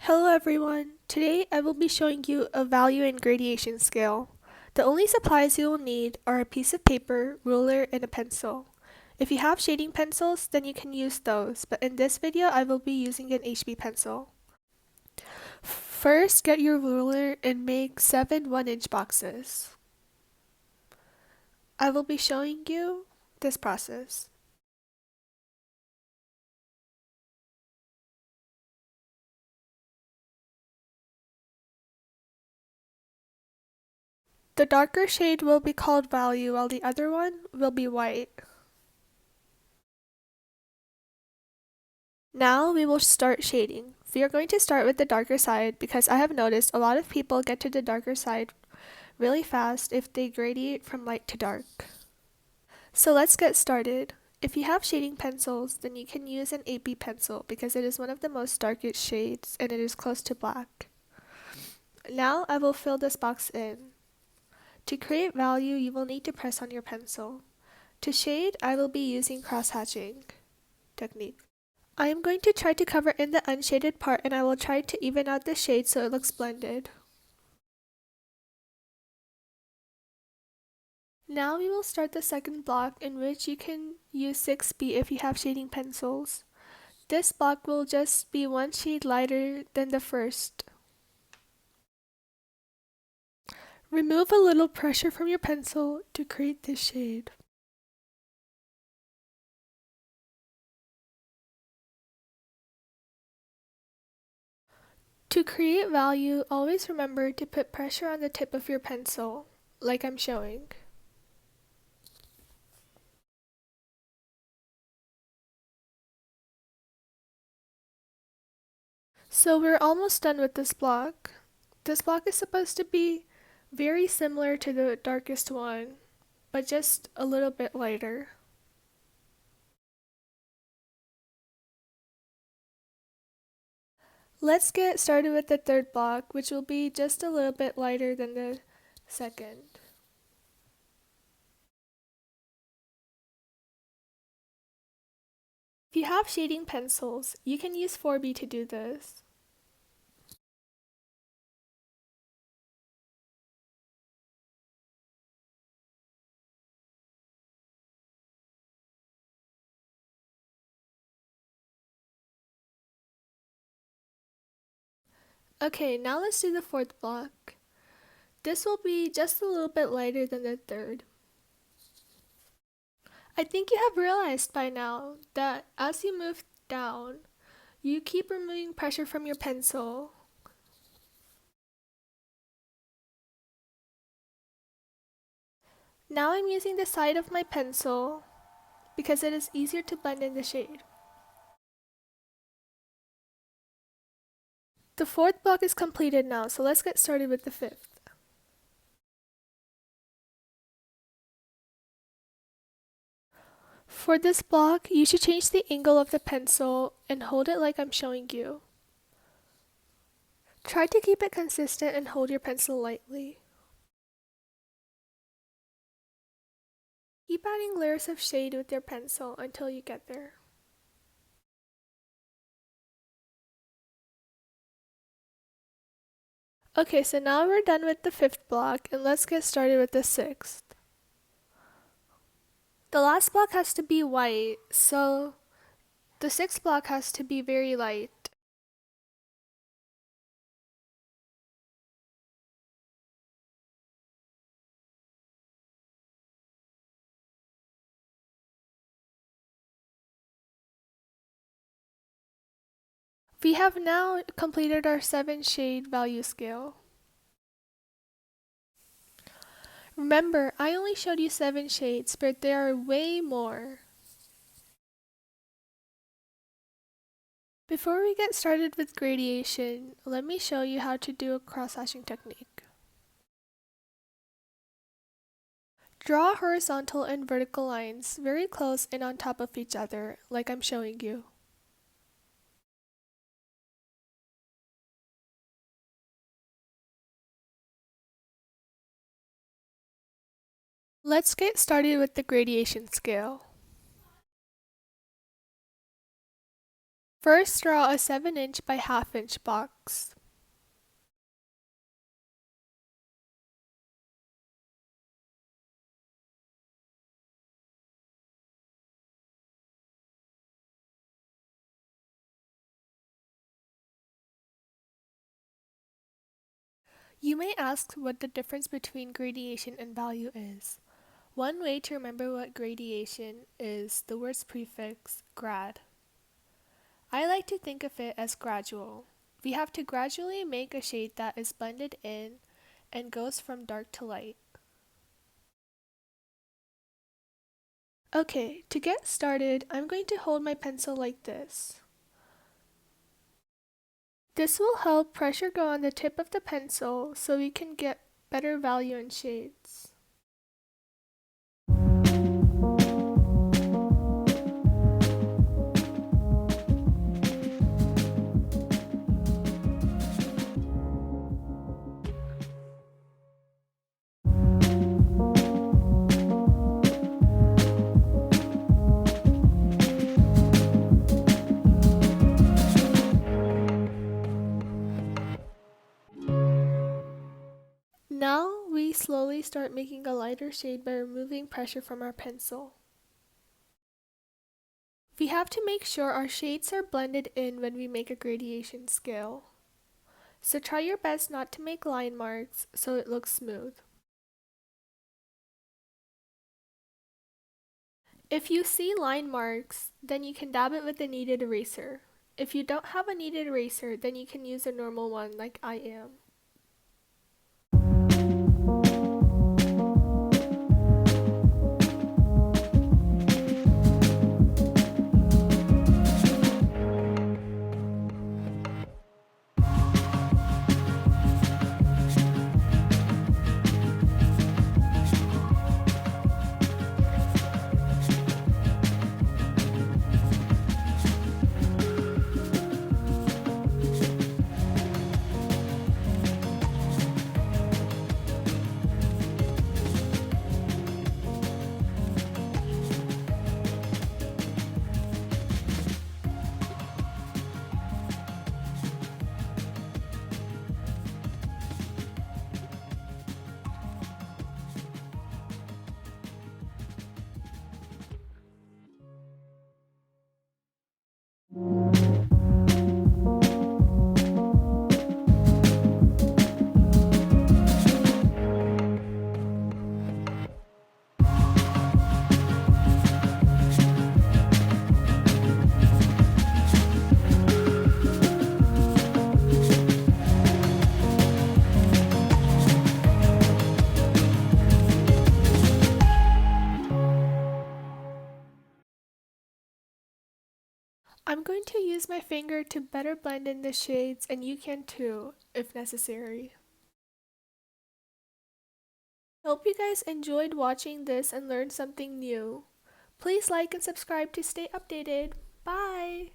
Hello everyone! Today I will be showing you a value and gradation scale. The only supplies you will need are a piece of paper, ruler, and a pencil. If you have shading pencils, then you can use those, but in this video I will be using an HB pencil. First, get your ruler and make 7 1-inch boxes. I will be showing you this process. The darker shade will be called value while the other one will be white. Now we will start shading. We are going to start with the darker side because I have noticed a lot of people get to the darker side really fast if they gradiate from light to dark. So let's get started. If you have shading pencils, then you can use an 8B pencil because it is one of the most darkest shades and it is close to black. Now I will fill this box in. To create value, you will need to press on your pencil. To shade, I will be using cross-hatching technique. I am going to try to cover in the unshaded part and I will try to even out the shade so it looks blended. Now we will start the second block in which you can use 6B if you have shading pencils. This block will just be one shade lighter than the first. Remove a little pressure from your pencil to create this shade. To create value, always remember to put pressure on the tip of your pencil, like I'm showing. So we're almost done with this block. This block is supposed to be very similar to the darkest one, but just a little bit lighter. Let's get started with the third block, which will be just a little bit lighter than the second. If you have shading pencils, you can use 4B to do this. Okay, now let's do the fourth block. This will be just a little bit lighter than the third. I think you have realized by now that as you move down, you keep removing pressure from your pencil. Now I'm using the side of my pencil because it is easier to blend in the shade. The fourth block is completed now, so let's get started with the fifth. For this block, you should change the angle of the pencil and hold it like I'm showing you. Try to keep it consistent and hold your pencil lightly. Keep adding layers of shade with your pencil until you get there. Okay, so now we're done with the fifth block and let's get started with the sixth. The last block has to be white, so the sixth block has to be very light. We have now completed our 7-shade value scale. Remember, I only showed you 7 shades, but there are way more. Before we get started with gradation, let me show you how to do a cross-hatching technique. Draw horizontal and vertical lines very close and on top of each other, like I'm showing you. Let's get started with the gradation scale. First, draw a 7" by 1/2" box. You may ask what the difference between gradation and value is. One way to remember what gradation is the word's prefix, grad. I like to think of it as gradual. We have to gradually make a shade that is blended in and goes from dark to light. Okay, to get started, I'm going to hold my pencil like this. This will help pressure go on the tip of the pencil so we can get better value in shades. Now we slowly start making a lighter shade by removing pressure from our pencil. We have to make sure our shades are blended in when we make a gradation scale. So try your best not to make line marks so it looks smooth. If you see line marks, then you can dab it with a kneaded eraser. If you don't have a kneaded eraser, then you can use a normal one like I am. I'm going to use my finger to better blend in the shades, and you can too, if necessary. Hope you guys enjoyed watching this and learned something new. Please like and subscribe to stay updated. Bye!